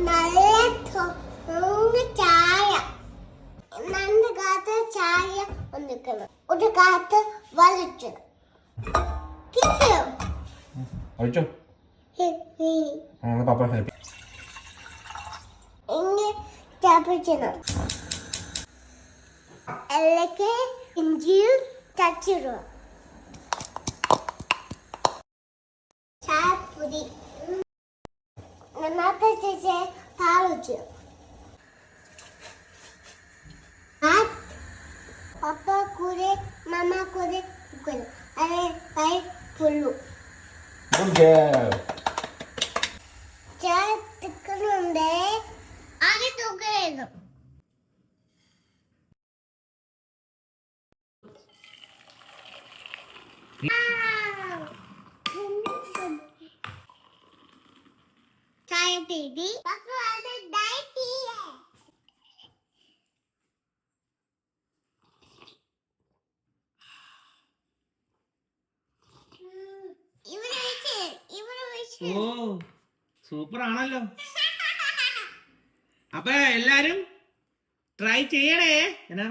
നല്ല ചായ നല്ല കാത്ത ചായ ഒന്നിക്കണം ഒരു കാത്ത് വലിച്ചു കിട്ടിയോ ഒഴിച്ചോ പാപ്പ ഹെൽപ്പ് ഇങ്ങനെ ചാപ്പിച്ചണം അല്ലെങ്കിൽ ഇഞ്ചിയും ചച്ചിടുക ചായപ്പൊടി നന്നായിട്ട് ചേച്ചി പാലിച്ചു പപ്പ കൂടെ മമ്മ കൂടെ അതെ കൈ പുള്ളു ചായ തിക്കുന്നുണ്ട് ആകെ തൂക്കുന്നു ചായ തേടി പപ്പ അത് ഡയറ്റ് ഓ സൂപ്പർ ആണല്ലോ. അപ്പൊ എല്ലാരും ട്രൈ ചെയ്യണേ. എന്നാ